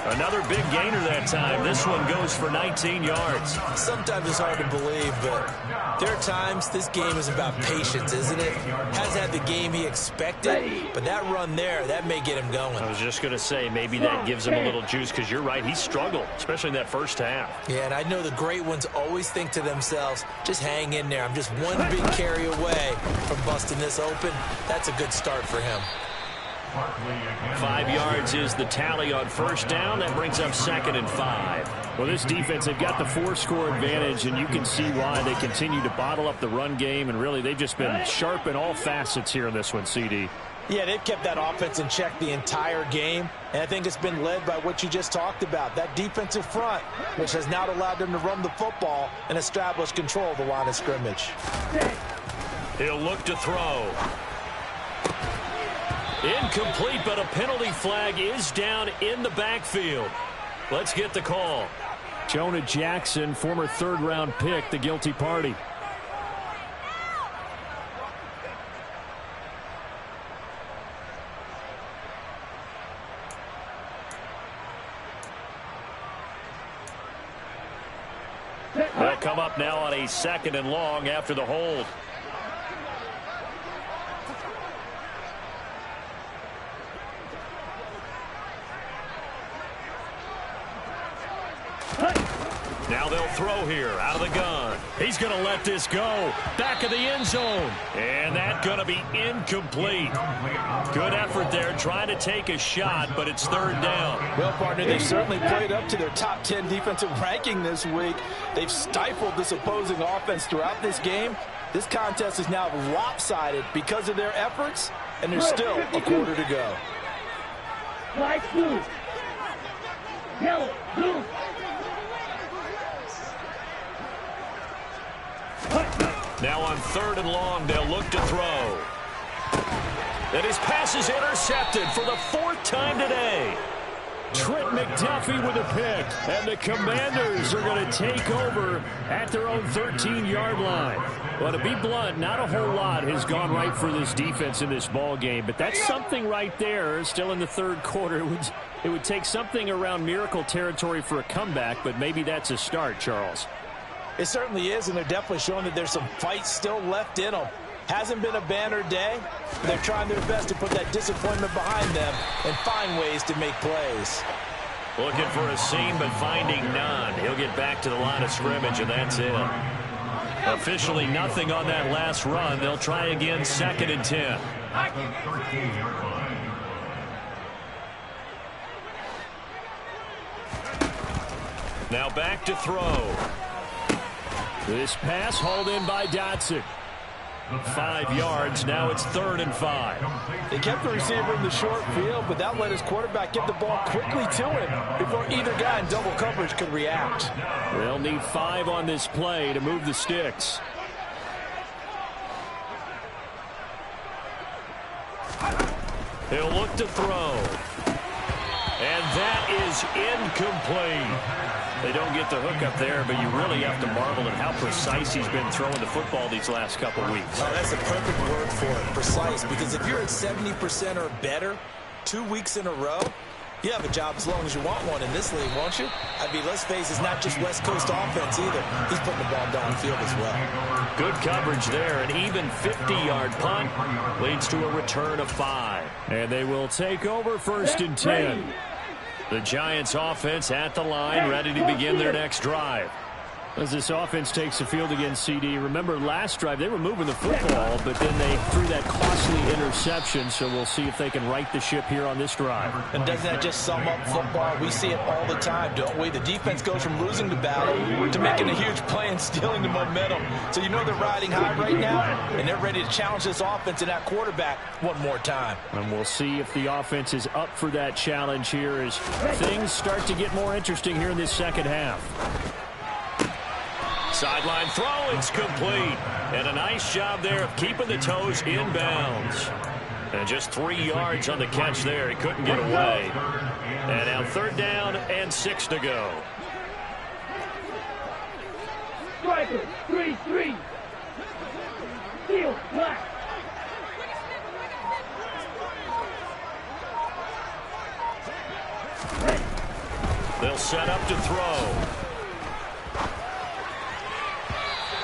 Another big gainer that time. This one goes for 19 yards. Sometimes it's hard to believe, but there are times this game is about patience, isn't it? Has had the game he expected, but that run there, that may get him going. I was just going to say, maybe that gives him a little juice, because you're right, he struggled, especially in that first half. Yeah, and I know the great ones always think to themselves, just hang in there. I'm just one big carry away from busting this open. That's a good start for him. 5 yards is the tally on 1st down. That brings up 2nd and 5. Well, this defense, they've got the 4-score advantage, and you can see why they continue to bottle up the run game, and really they've just been sharp in all facets here in this one, CD. Yeah, they've kept that offense in check the entire game, and I think it's been led by what you just talked about, that defensive front, which has now allowed them to run the football and establish control of the line of scrimmage. He'll look to throw. Incomplete, but a penalty flag is down in the backfield. Let's get the call. Jonah Jackson, former 3rd-round pick, the guilty party. They'll come up now on a 2nd and long after the hold. Now they'll throw here out of the gun. He's going to let this go. Back of the end zone. And that's going to be incomplete. Good effort there trying to take a shot, but it's 3rd down. Well, partner, they certainly played up to their top 10 defensive ranking this week. They've stifled this opposing offense throughout this game. This contest is now lopsided because of their efforts, and there's still a quarter to go. Flag blue. Yellow, blue. Now on 3rd and long, they'll look to throw. And his pass is intercepted for the 4th time today. Trent McDuffie with a pick, and the Commanders are going to take over at their own 13-yard line. Well, to be blunt, not a whole lot has gone right for this defense in this ball game, but that's something right there. Still in the 3rd quarter, it would take something around miracle territory for a comeback, but maybe that's a start, Charles. It certainly is, and they're definitely showing that there's some fight still left in them. Hasn't been a banner day. They're trying their best to put that disappointment behind them and find ways to make plays. Looking for a seam, but finding none. He'll get back to the line of scrimmage, and that's it. Officially nothing on that last run. They'll try again, 2nd and 10. Now back to throw. This pass hauled in by Dotson. 5 yards. Now it's 3rd and 5. They kept the receiver in the short field, but that let his quarterback get the ball quickly to him before either guy in double coverage could react. They'll need 5 on this play to move the sticks. He'll look to throw. And that is incomplete. They don't get the hook up there, but you really have to marvel at how precise he's been throwing the football these last couple weeks. Oh, that's a perfect word for it, precise, because if you're at 70% or better 2 weeks in a row, you have a job as long as you want one in this league, won't you? I mean, let's face it, it's not just West Coast offense either. He's putting the ball downfield as well. Good coverage there. An even 50-yard punt leads to a return of 5. And they will take over 1st and 10. The Giants offense at the line, ready to begin their next drive. As this offense takes the field against CD, remember last drive they were moving the football, but then they threw that costly interception, so we'll see if they can right the ship here on this drive. And doesn't that just sum up football? We see it all the time, don't we? The defense goes from losing the battle to making a huge play and stealing the momentum. So you know they're riding high right now, and they're ready to challenge this offense and that quarterback one more time. And we'll see if the offense is up for that challenge here as things start to get more interesting here in this 2nd half. Sideline throw, it's complete. And a nice job there of keeping the toes in bounds. And just 3 yards on the catch there. He couldn't get away. And now 3rd down and 6 to go. Striker, 3-3. Field, black. They'll set up to throw.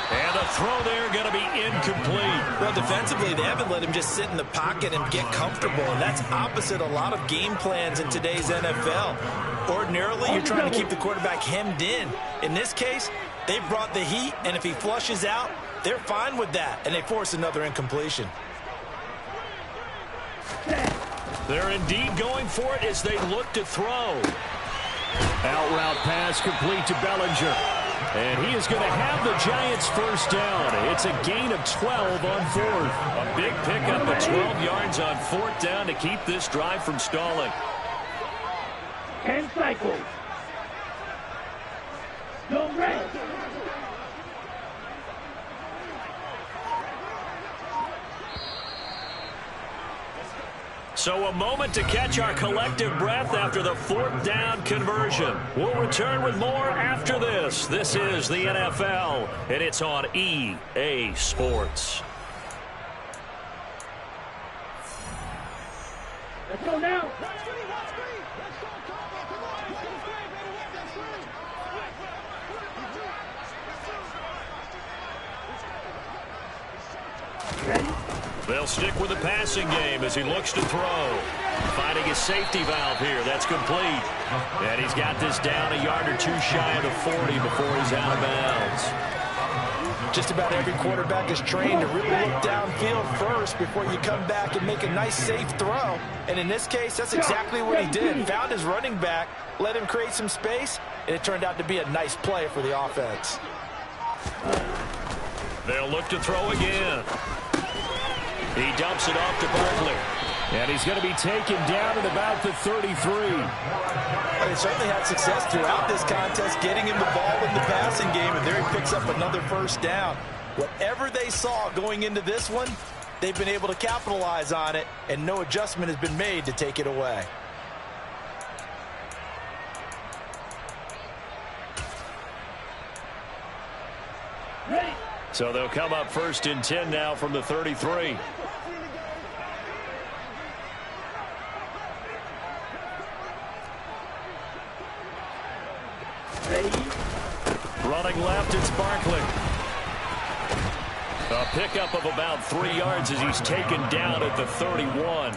And the throw there going to be incomplete. Well, defensively, they haven't let him just sit in the pocket and get comfortable, and that's opposite a lot of game plans in today's NFL. Ordinarily, you're trying to keep the quarterback hemmed in. In this case, they brought the heat, and if he flushes out, they're fine with that, and they force another incompletion. They're indeed going for it as they look to throw. Out route pass complete to Bellinger. And he is going to have the Giants 1st down. It's a gain of 12 on 4th. A big pickup of 12 yards on 4th down to keep this drive from stalling. 10 cycles. No rest. So a moment to catch our collective breath after the 4th down conversion. We'll return with more after this. This is the NFL, and it's on EA Sports. Let's go now. Ready? They'll stick with the passing game as he looks to throw. Finding his safety valve here. That's complete. And he's got this down a yard or 2 shy of the 40 before he's out of bounds. Just about every quarterback is trained to really look downfield first before you come back and make a nice, safe throw. And in this case, that's exactly what he did. Found his running back, let him create some space, and it turned out to be a nice play for the offense. They'll look to throw again. He dumps it off to Barkley. And he's going to be taken down at about the 33. They certainly had success throughout this contest, getting him the ball in the passing game, and there he picks up another 1st down. Whatever they saw going into this one, they've been able to capitalize on it, and no adjustment has been made to take it away. Ready. So they'll come up 1st and 10 now from the 33. Ready. Running left, it's Barkley. A pickup of about 3 yards as he's taken down at the 31.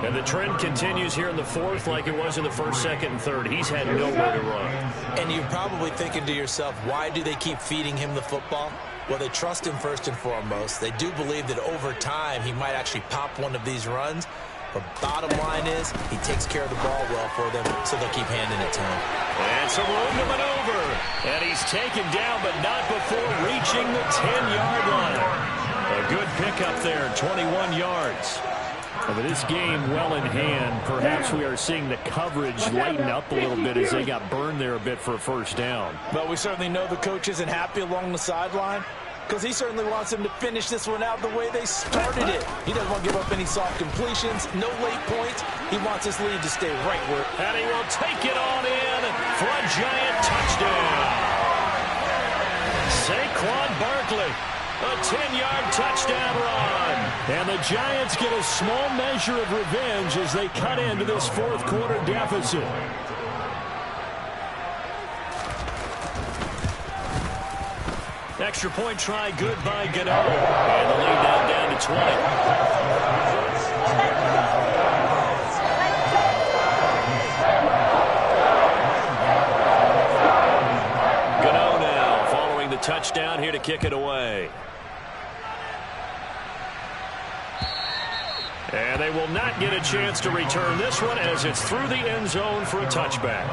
And the trend continues here in the 4th like it was in the 1st, 2nd, and 3rd. He's had nowhere to run. And you're probably thinking to yourself, why do they keep feeding him the football? Well, they trust him first and foremost. They do believe that over time he might actually pop one of these runs. But bottom line is he takes care of the ball well for them, so they'll keep handing it to him. And some room to maneuver. And he's taken down, but not before reaching the 10-yard line. A good pickup there, 21 yards. But this game well in hand. Perhaps we are seeing the coverage lighten up a little bit as they got burned there a bit for a 1st down. But we certainly know the coach isn't happy along the sideline, because he certainly wants them to finish this one out the way they started it. He doesn't want to give up any soft completions, no late points. He wants his lead to stay right where. And he will take it on in for a giant touchdown. Saquon Barkley, a 10-yard touchdown run. And the Giants get a small measure of revenge as they cut into this 4th quarter deficit. Extra point try good by Gano. And the lead now down to 20. Gano now following the touchdown here to kick it away. And they will not get a chance to return this one as it's through the end zone for a touchback.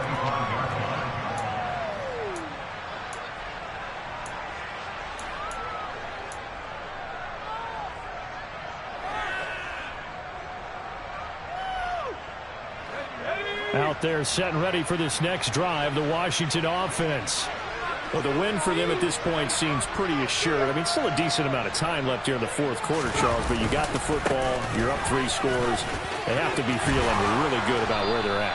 Out there set and ready for this next drive, the Washington offense. Well, the win for them at this point seems pretty assured. I mean, still a decent amount of time left here in the 4th quarter, Charles, but you got the football, you're up 3 scores. They have to be feeling really good about where they're at.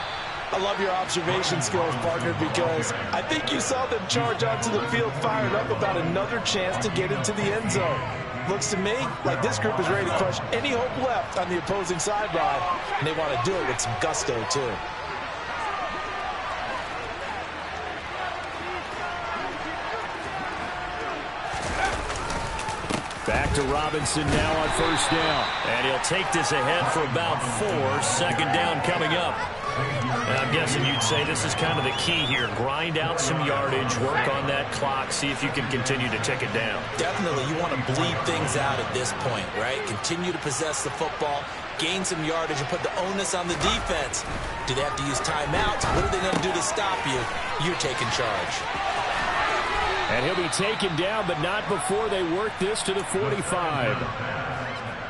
I love your observation skills, partner, because I think you saw them charge onto the field fired up about another chance to get into the end zone. Looks to me like this group is ready to crush any hope left on the opposing sideline, and they want to do it with some gusto, too. Back to Robinson now on 1st down. And he'll take this ahead for about 4. 2nd down coming up. And I'm guessing you'd say this is kind of the key here. Grind out some yardage, work on that clock, see if you can continue to tick it down. Definitely. You want to bleed things out at this point, right? Continue to possess the football, gain some yardage, and put the onus on the defense. Do they have to use timeouts? What are they going to do to stop you? You're taking charge. And he'll be taken down, but not before they work this to the 45.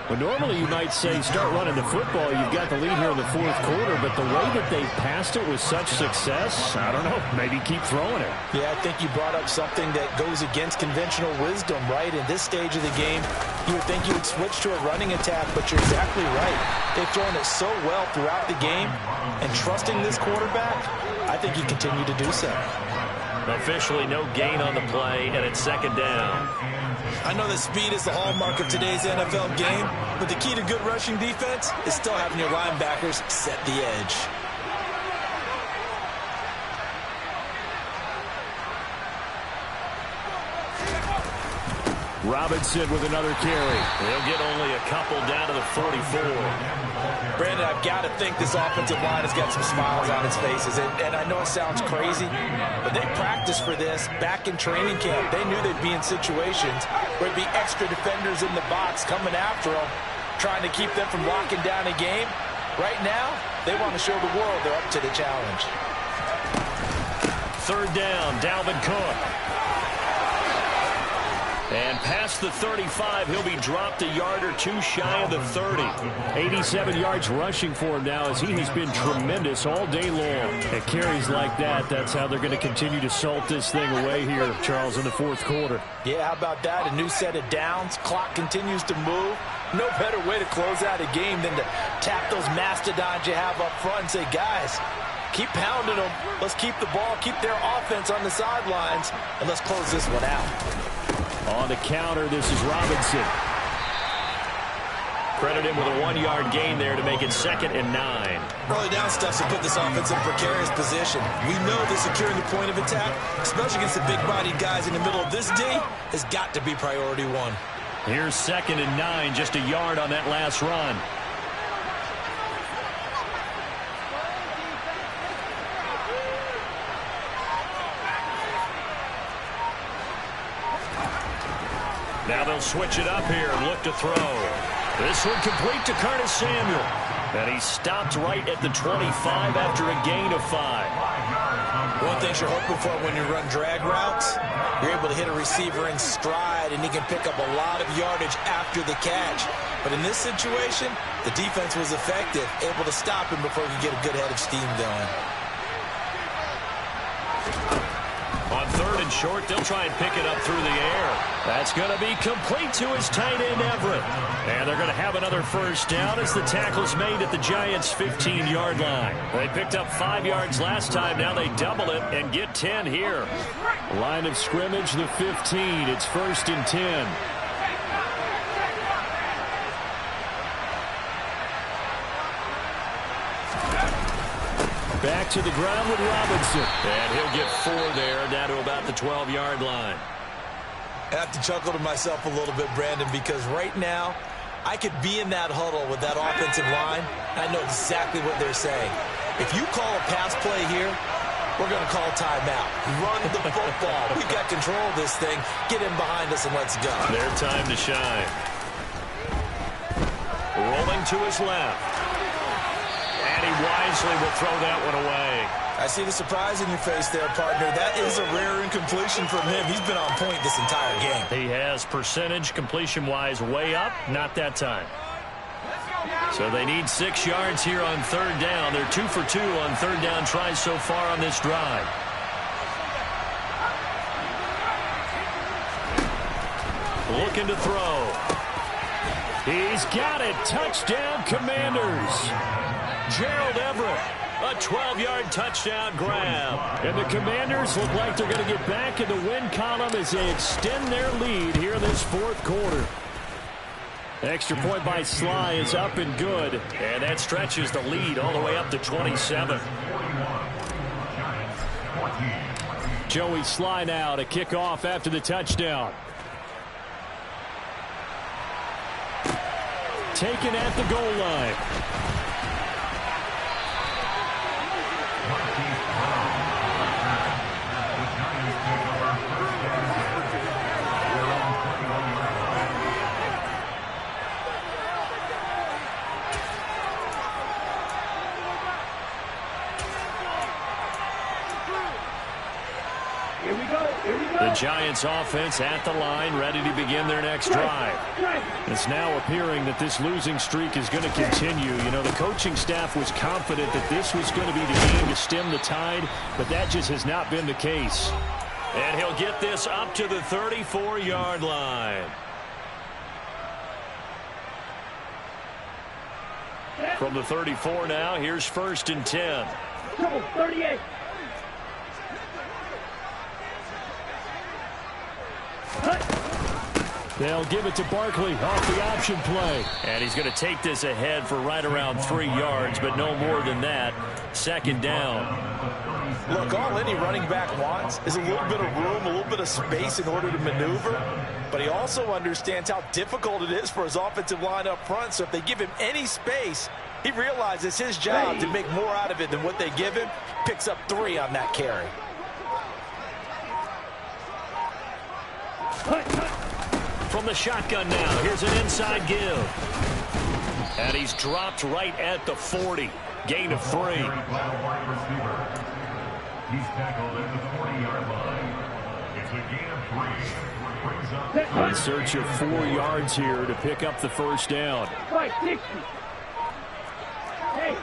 Well, normally you might say start running the football. You've got the lead here in the 4th quarter, but the way that they've passed it with such success, I don't know, maybe keep throwing it. Yeah, I think you brought up something that goes against conventional wisdom, right? In this stage of the game, you would think you would switch to a running attack, but you're exactly right. They've thrown it so well throughout the game, and trusting this quarterback, I think you continue to do so. Officially no gain on the play, and it's 2nd down. I know that speed is the hallmark of today's NFL game, but the key to good rushing defense is still having your linebackers set the edge. Robinson with another carry. They'll get only a couple down to the 44. Brandon, I've got to think this offensive line has got some smiles on its faces. And I know it sounds crazy, but they practiced for this back in training camp. They knew they'd be in situations where there'd be extra defenders in the box coming after them, trying to keep them from locking down a game. Right now, they want to show the world they're up to the challenge. 3rd down, Dalvin Cook. And past the 35, he'll be dropped a yard or two shy of the 30. 87 yards rushing for him now as he has been tremendous all day long. At carries like that, that's how they're going to continue to salt this thing away here, Charles, in the fourth quarter. Yeah, how about that? A new set of downs. Clock continues to move. No better way to close out a game than to tap those mastodons you have up front and say, guys, keep pounding them. Let's keep the ball, keep their offense on the sidelines, and let's close this one out. On the counter, this is Robinson. Credit him with a 1-yard gain there to make it 2nd and 9. Early down stuff will put this offense in a precarious position. We know that securing the point of attack, especially against the big-bodied guys in the middle of this D, has got to be priority one. Here's 2nd and 9, just a yard on that last run. Now they'll switch it up here and look to throw. This one complete to Curtis Samuel. And he stopped right at the 25 after a gain of 5. One thing you're hoping for when you run drag routes, you're able to hit a receiver in stride, and he can pick up a lot of yardage after the catch. But in this situation, the defense was effective, able to stop him before he could get a good head of steam going. On 3rd and short, they'll try and pick it up through the air. That's going to be complete to his tight end, Everett. And they're going to have another first down as the tackle's made at the Giants' 15-yard line. They picked up 5 yards last time. Now they double it and get 10 here. Line of scrimmage, the 15. It's 1st and 10. Back to the ground with Robinson. And he'll get 4 there, down to about the 12-yard line. I have to chuckle to myself a little bit, Brandon, because right now I could be in that huddle with that offensive line, and I know exactly what they're saying. If you call a pass play here, we're going to call a timeout. Run the football. We've got control of this thing. Get in behind us and let's go. Their time to shine. Rolling to his left. And he wisely will throw that one away. I see the surprise in your face there, partner. That is a rare incompletion from him. He's been on point this entire game. He has percentage completion-wise way up. Not that time. So they need 6 yards here on 3rd down. They're 2 for 2 on 3rd down tries so far on this drive. Looking to throw. He's got it. Touchdown, Commanders. Gerald Everett, a 12-yard touchdown grab. And the Commanders look like they're going to get back in the win column as they extend their lead here in this fourth quarter. Extra point by Sly is up and good. And that stretches the lead all the way up to 27. Joey Sly now to kick off after the touchdown. Taken at the goal line. The Giants offense at the line, ready to begin their next drive. It's now appearing that this losing streak is going to continue. You know, the coaching staff was confident that this was going to be the game to stem the tide, but that just has not been the case. And he'll get this up to the 34-yard line. From the 34 now, here's 1st and 10. 38. They'll give it to Barkley off the option play. And he's going to take this ahead for right around 3 yards, but no more than that. 2nd down. Look, all any running back wants is a little bit of room, a little bit of space in order to maneuver. But he also understands how difficult it is for his offensive line up front. So if they give him any space, he realizes his job to make more out of it than what they give him. Picks up 3 on that carry. From the shotgun now, here's an inside give. And he's dropped right at the 40. Gain of 3. He's tackled at the 40-yard line. In search of 4 yards here to pick up the first down.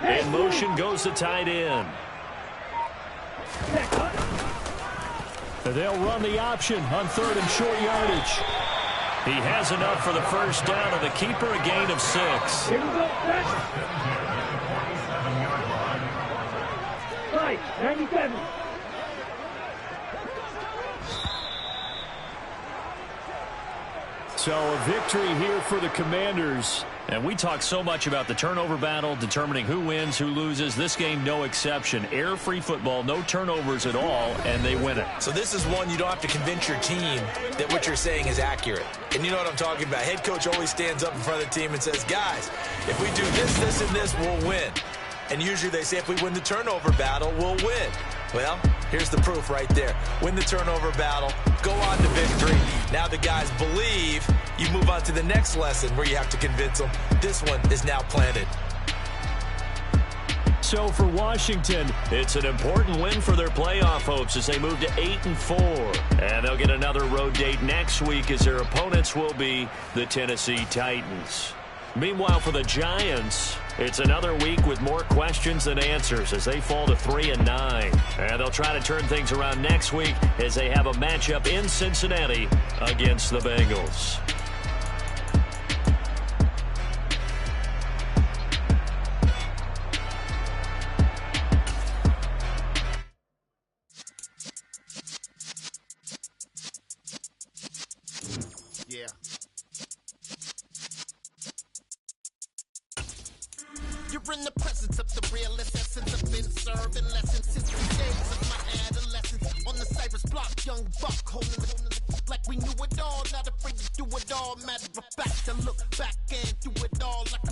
In motion goes the tight end. They'll run the option on 3rd and short yardage. He has enough for the first down, and the keeper a gain of 6. Here we go. 97. So a victory here for the Commanders. And we talk so much about the turnover battle, determining who wins, who loses. This game, no exception. Air-free football, no turnovers at all, and they win it. So this is one you don't have to convince your team that what you're saying is accurate. And you know what I'm talking about. Head coach always stands up in front of the team and says, guys, if we do this, this, and this, we'll win. And usually they say if we win the turnover battle, we'll win. Well, here's the proof right there. Win the turnover battle, go on to victory. Now the guys believe. You move on to the next lesson where you have to convince them. This one is now planted. So for Washington, it's an important win for their playoff hopes as they move to 8-4. And they'll get another road date next week as their opponents will be the Tennessee Titans. Meanwhile, for the Giants, it's another week with more questions than answers as they fall to 3-9. And they'll try to turn things around next week as they have a matchup in Cincinnati against the Bengals. Yeah. You're in the presence of the realest essence. I've been serving lessons since the days of my adolescence. On the Cypress block, young buck holding the like we knew it all. Not afraid to do it all. Matter of fact, to look back and do it all like